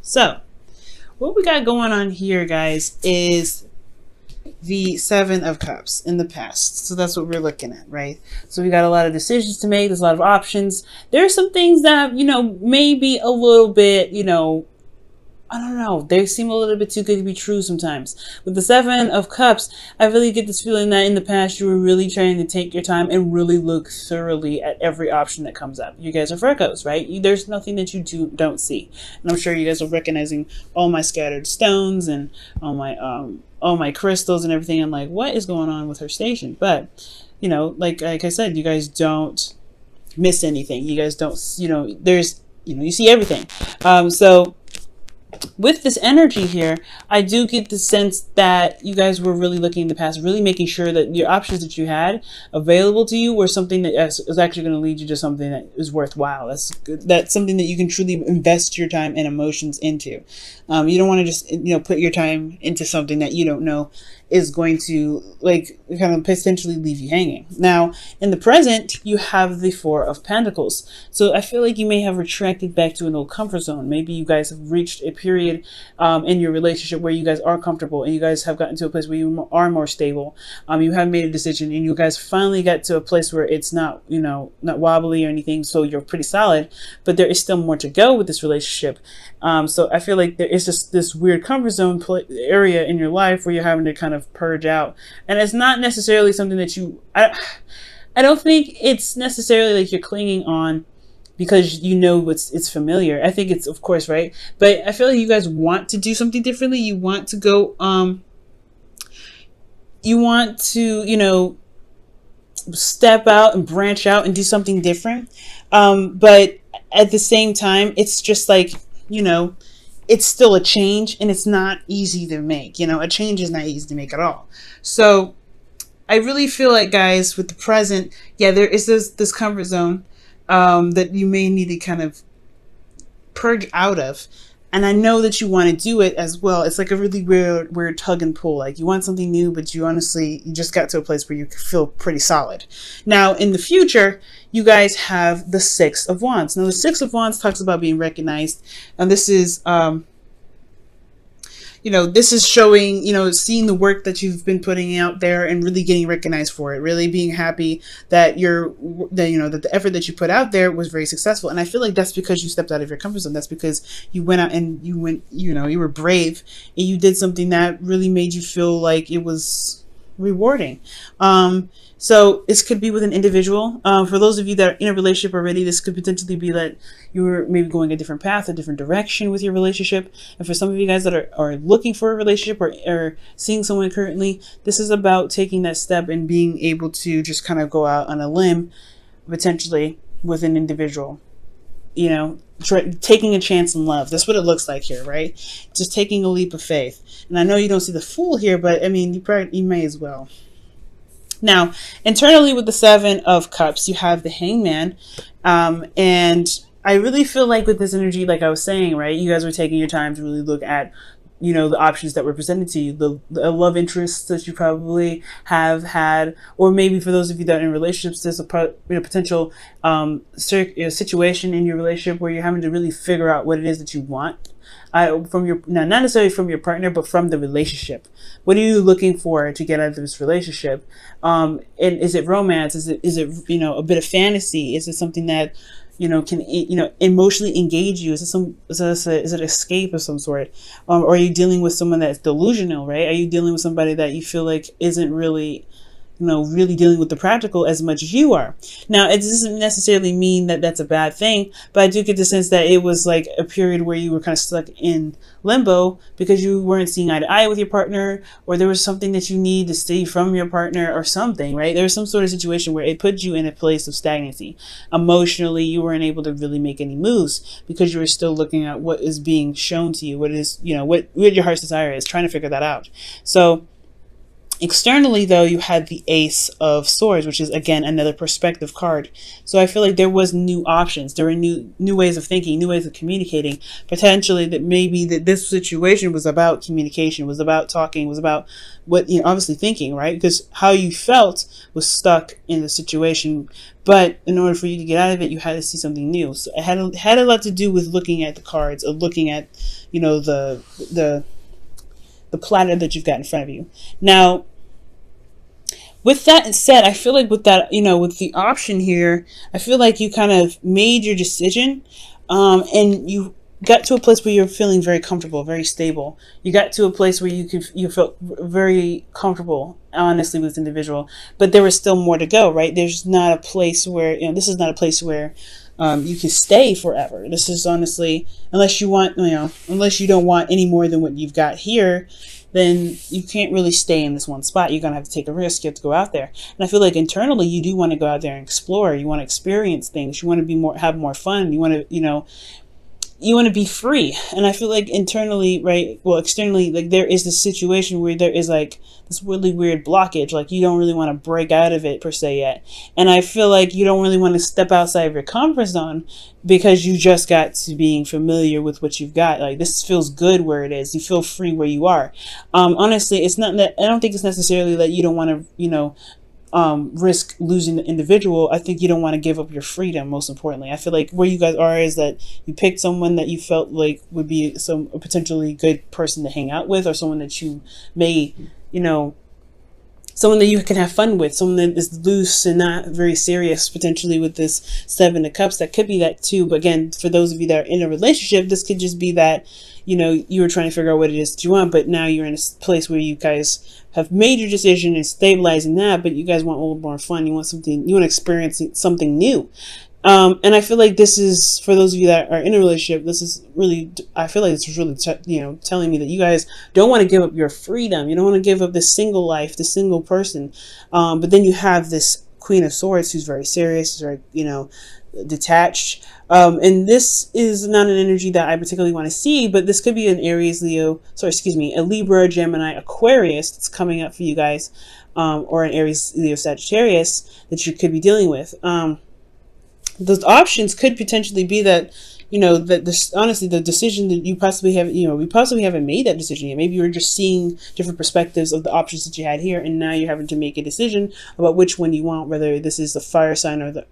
So, what we got going on here, guys, is the Seven of Cups in the past. So that's what we're looking at, right? So we got a lot of decisions to make. There's a lot of options. There are some things that, maybe a little bit, I don't know. They seem a little bit too good to be true sometimes. With the Seven of Cups, I really get this feeling that in the past you were really trying to take your time and really look thoroughly at every option that comes up. You guys are Virgos, right? There's nothing that you don't see. And I'm sure you guys are recognizing all my scattered stones and all my crystals and everything. I'm like, what is going on with her station? But, like I said, you guys don't miss anything. You guys don't, you see everything. So with this energy here, I do get the sense that you guys were really looking in the past, really making sure that your options that you had available to you were something that is actually going to lead you to something that is worthwhile. That's something that you can truly invest your time and emotions into. You don't want to just, put your time into something that you don't know is going to kind of potentially leave you hanging. Now, in the present, you have the Four of Pentacles. So I feel like you may have retracted back to an old comfort zone. Maybe you guys have reached a period in your relationship where you guys are comfortable and you guys have gotten to a place where you are more stable. You have made a decision and you guys finally got to a place where it's not, not wobbly or anything. So you're pretty solid, but there is still more to go with this relationship. So I feel like there is just this weird comfort zone area in your life where you're having to kind of purge out, and it's not necessarily something that I don't think it's necessarily like you're clinging on because it's familiar. I think it's, of course, right, but I feel like you guys want to do something differently. You want to go you want to step out and branch out and do something different, but at the same time it's just like, it's still a change and it's not easy to make. A change is not easy to make at all. So I really feel like, guys, with the present, there is this comfort zone that you may need to kind of purge out of. And I know that you want to do it as well. It's like a really weird tug and pull. Like you want something new, but you just got to a place where you feel pretty solid. Now, in the future, you guys have the Six of Wands. Now, the Six of Wands talks about being recognized. And this is, this is showing, seeing the work that you've been putting out there and really getting recognized for it, really being happy that that the effort that you put out there was very successful. And I feel like that's because you stepped out of your comfort zone. That's because you went out and you were brave and you did something that really made you feel like it was rewarding. So this could be with an individual. For those of you that are in a relationship already, this could potentially be that you were maybe going a different path, a different direction with your relationship. And for some of you guys that are looking for a relationship or seeing someone currently, this is about taking that step and being able to just kind of go out on a limb, potentially with an individual. Taking a chance in love. That's what it looks like here, right? Just taking a leap of faith. And I know you don't see the Fool here, but I mean, you may as well. Now, internally with the Seven of Cups, you have the Hangman. And I really feel like with this energy, like I was saying, right, you guys were taking your time to really look at, the options that were presented to you, the love interests that you probably have had, or maybe for those of you that are in relationships, there's a potential situation in your relationship where you're having to really figure out what it is that you want. Not necessarily from your partner, but from the relationship. What are you looking for to get out of this relationship? And is it romance? Is it a bit of fantasy? Is it something that can emotionally engage you? Is it escape of some sort? Or are you dealing with someone that's delusional? Right? Are you dealing with somebody that you feel like isn't really really dealing with the practical as much as you are? Now, it doesn't necessarily mean that that's a bad thing, but I do get the sense that it was like a period where you were kind of stuck in limbo because you weren't seeing eye to eye with your partner, or there was something that you need to stay from your partner or something, right? There was some sort of situation where it put you in a place of stagnancy. Emotionally, you weren't able to really make any moves because you were still looking at what is being shown to you, what is, what your heart's desire is, trying to figure that out. So Externally, though, you had the Ace of Swords, which is, again, another perspective card. So I feel like there was new options. There were new ways of thinking, new ways of communicating. Potentially that maybe that this situation was about communication, was about talking, was about what, obviously thinking, right? Because how you felt was stuck in the situation. But in order for you to get out of it, you had to see something new. So it had a lot to do with looking at the cards, or looking at, the platter that you've got in front of you. Now, with that said, I feel like with that, with the option here, I feel like you kind of made your decision, and you got to a place where you're feeling very comfortable, very stable. You got to a place where you felt very comfortable, honestly, with this individual, but there was still more to go, right? There's not a place where, this is not a place where you can stay forever. This is honestly, unless you don't want any more than what you've got here, then you can't really stay in this one spot. You're going to have to take a risk. You have to go out there. And I feel like internally you do want to go out there and explore. You want to experience things. You want to have more fun. You want to, you want to be free. And I feel like internally, right, well, externally, like there is this situation where there is like this really weird blockage. Like you don't really want to break out of it per se yet. And I feel like you don't really want to step outside of your comfort zone because you just got to being familiar with what you've got. Like this feels good where it is. You feel free where you are. Honestly, it's not that, I don't think it's necessarily that you don't want to, risk losing the individual. I think you don't want to give up your freedom, most importantly. I feel like where you guys are is that you picked someone that you felt like would be a potentially good person to hang out with, or someone that you may, someone that you can have fun with, someone that is loose and not very serious, potentially with this Seven of Cups. That could be that too. But again, for those of you that are in a relationship, this could just be that, you were trying to figure out what it is that you want, but now you're in a place where you guys have made your decision and stabilizing that, but you guys want a little more fun. You want to experience something new. And I feel like this is, for those of you that are in a relationship, this is really, I feel like this is really, telling me that you guys don't want to give up your freedom. You don't want to give up this single life, this single person. But then you have this Queen of Swords who's very serious, very, detached. And this is not an energy that I particularly want to see, but this could be an Aries, a Libra, Gemini, Aquarius that's coming up for you guys, or an Aries, Leo, Sagittarius that you could be dealing with. Those options could potentially be that, that this, honestly, the decision that you possibly have, we possibly haven't made that decision yet. Maybe you were just seeing different perspectives of the options that you had here, and now you're having to make a decision about which one you want, whether this is the fire sign or the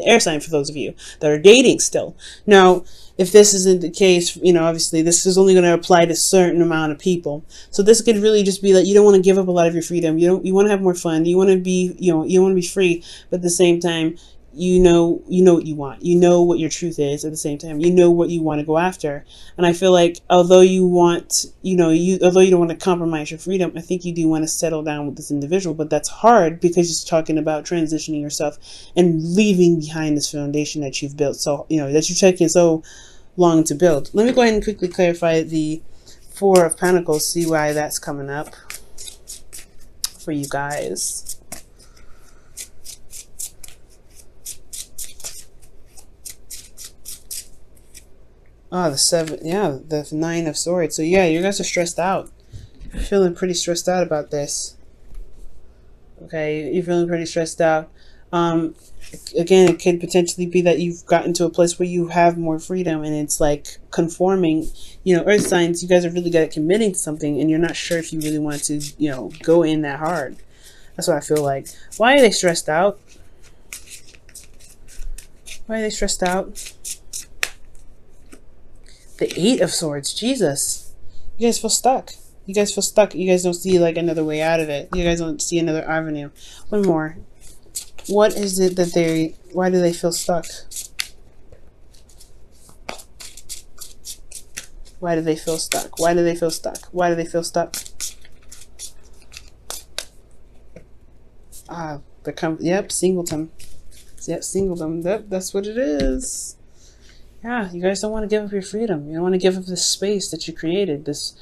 air sign, for those of you that are dating still. Now, if this isn't the case, obviously this is only going to apply to a certain amount of people. So this could really just be that you don't want to give up a lot of your freedom. You want to have more fun. You want to be, you want to be free, but at the same time, you know what you want. You know what your truth is. At the same time, you know what you want to go after. And I feel like although you want, although you don't want to compromise your freedom, I think you do want to settle down with this individual. But that's hard because it's talking about transitioning yourself and leaving behind this foundation that you've built. So, that you've taken so long to build. Let me go ahead and quickly clarify the Four of Pentacles, see why that's coming up for you guys. Oh, the Nine of Swords. So yeah, you guys are stressed out. You're feeling pretty stressed out about this. Okay, you're feeling pretty stressed out. Again, it could potentially be that you've gotten to a place where you have more freedom and it's like conforming. Earth signs, you guys are really good at committing to something and you're not sure if you really want to, go in that hard. That's what I feel like. Why are they stressed out? Why are they stressed out? The Eight of Swords. Jesus. You guys feel stuck. You guys feel stuck. You guys don't see like another way out of it. You guys don't see another avenue. One more. What is it that why do they feel stuck? Why do they feel stuck? Why do they feel stuck? Why do they feel stuck? Yep, singleton. Yep, singleton. Yep, that's what it is. Yeah, you guys don't want to give up your freedom. You don't want to give up this space that you created, this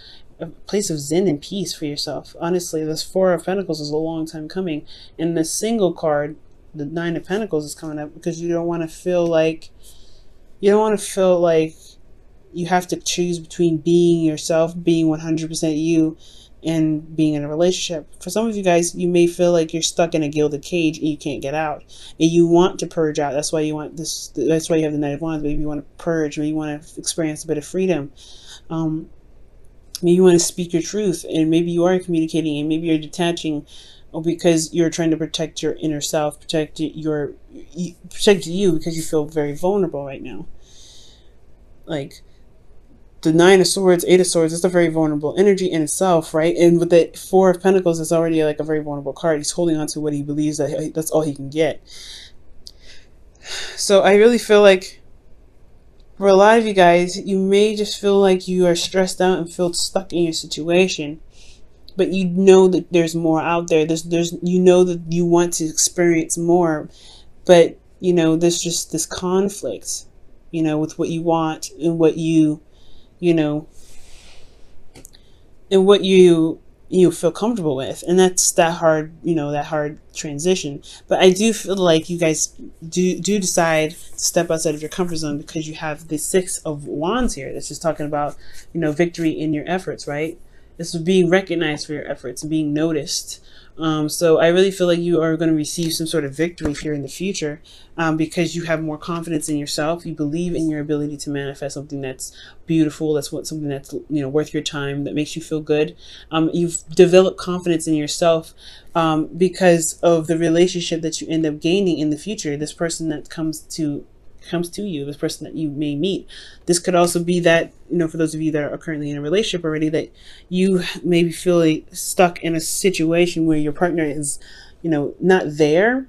place of zen and peace for yourself. Honestly, this Four of Pentacles is a long time coming. And the single card, the Nine of Pentacles, is coming up because you don't want to feel like you have to choose between being yourself, being 100% you, and being in a relationship. For some of you guys, you may feel like you're stuck in a gilded cage and you can't get out, and you want to purge out. That's why you want this. That's why you have the Knight of Wands. Maybe you want to purge, maybe you want to experience a bit of freedom. Maybe you want to speak your truth, and maybe you are communicating, and maybe you're detaching because you're trying to protect your inner self, protect you because you feel very vulnerable right now. Like the Nine of Swords, Eight of Swords, it's a very vulnerable energy in itself, right? And with the Four of Pentacles, it's already like a very vulnerable card. He's holding on to what he believes that that's all he can get. So I really feel like for a lot of you guys, you may just feel like you are stressed out and feel stuck in your situation, but you know that there's more out there. There's you know that you want to experience more, but you know there's just this conflict, you know, with what you want and what you know, and what you feel comfortable with, and that's that hard, you know, that hard transition. But I do feel like you guys do decide to step outside of your comfort zone, because you have the Six of Wands here. That's just talking about, you know, victory in your efforts, right? This is being recognized for your efforts and being noticed. So I really feel like you are going to receive some sort of victory here in the future, because you have more confidence in yourself. You believe in your ability to manifest something that's beautiful, something that's, you know, worth your time, that makes you feel good. You've developed confidence in yourself because of the relationship that you end up gaining in the future. This person that comes to you, this person that you may meet. This could also be that, you know, for those of you that are currently in a relationship already, that you maybe feel stuck in a situation where your partner is, you know, not there.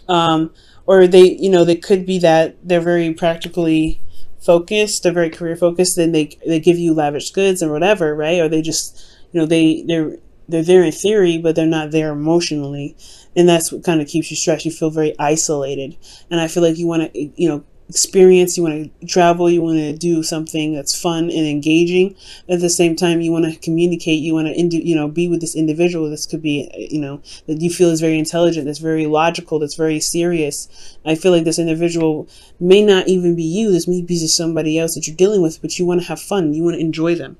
Or they, you know, they could be that they're very practically focused, they're very career focused, and they give you lavish goods or whatever, right? Or they just, you know, they're there in theory, but they're not there emotionally. And that's what kind of keeps you stressed. You feel very isolated. And I feel like you want to, you know, experience, you want to travel, you want to do something that's fun and engaging. At the same time, you want to communicate, you want to, you know, be with this individual. This could be, you know, that you feel is very intelligent, that's very logical, that's very serious. I feel like this individual may not even be you. This may be just somebody else that you're dealing with, but you want to have fun. You want to enjoy them.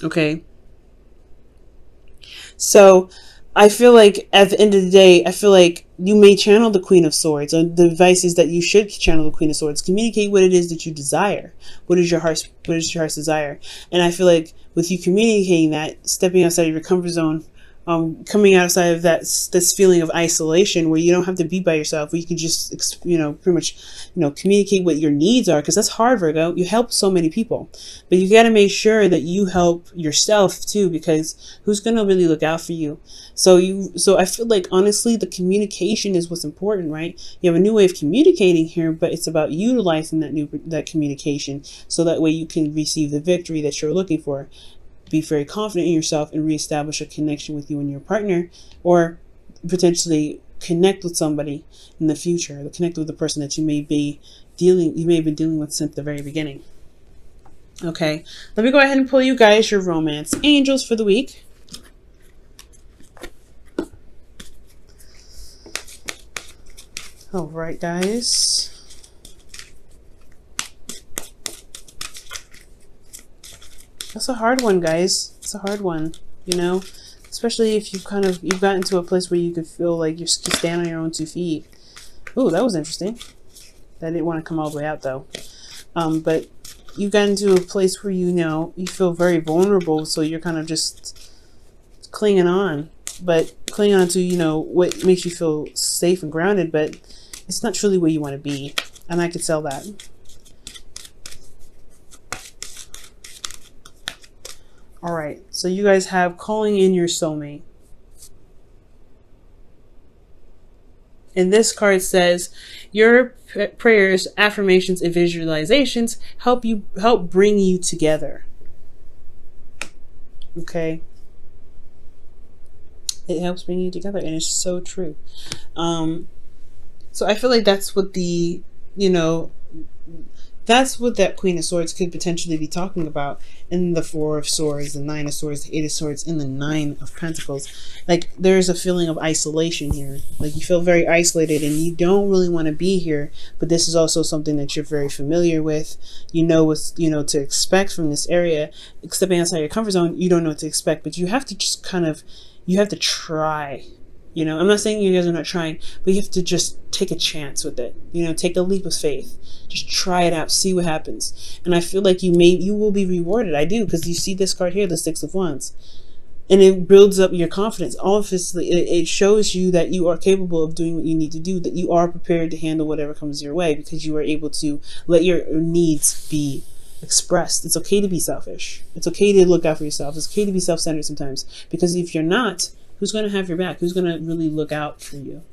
Okay. So I feel like at the end of the day, I feel like you may channel the Queen of Swords. And the advice is that you should channel the Queen of Swords. Communicate what it is that you desire. What is your heart's desire? And I feel like with you communicating that, stepping outside of your comfort zone, coming outside of this feeling of isolation where you don't have to be by yourself, where you can just, you know, pretty much, you know, communicate what your needs are, because that's hard, Virgo. You help so many people, but you got to make sure that you help yourself too, because who's going to really look out for you? So I feel like honestly, the communication is what's important, right? You have a new way of communicating here, but it's about utilizing that communication so that way you can receive the victory that you're looking for. Be very confident in yourself and reestablish a connection with you and your partner, or potentially connect with somebody in the future, connect with the person that you may have been dealing with since the very beginning. Okay, let me go ahead and pull you guys your romance angels for the week. All right, guys. That's a hard one, guys. It's a hard one, you know, especially if you've gotten to a place where you could feel like you stand on your own 2 feet. Ooh, that was interesting. That didn't want to come all the way out though. But you've gotten to a place where, you know, you feel very vulnerable, so you're kind of just clinging on, but clinging on to, you know, what makes you feel safe and grounded, but it's not truly where you want to be. And I could sell that. All right, so you guys have calling in your soulmate. And this card says, your prayers, affirmations, and visualizations help bring you together. Okay. It helps bring you together, and it's so true. So I feel like that's what the, you know, That's what that Queen of Swords could potentially be talking about in the Four of Swords, the Nine of Swords, the Eight of Swords, and the Nine of Pentacles. Like, there's a feeling of isolation here. Like, you feel very isolated and you don't really want to be here, but this is also something that you're very familiar with. You know what's, to expect from this area. Stepping outside your comfort zone, you don't know what to expect, but you have to just you have to try. I'm not saying you guys are not trying, but you have to just take a chance with it. Take a leap of faith. Just try it out, see what happens. And I feel like you will be rewarded. I do, because you see this card here, the Six of Wands. And it builds up your confidence. Obviously, it shows you that you are capable of doing what you need to do, that you are prepared to handle whatever comes your way, because you are able to let your needs be expressed. It's okay to be selfish. It's okay to look out for yourself. It's okay to be self-centered sometimes, because if you're not, who's going to have your back? Who's going to really look out for you?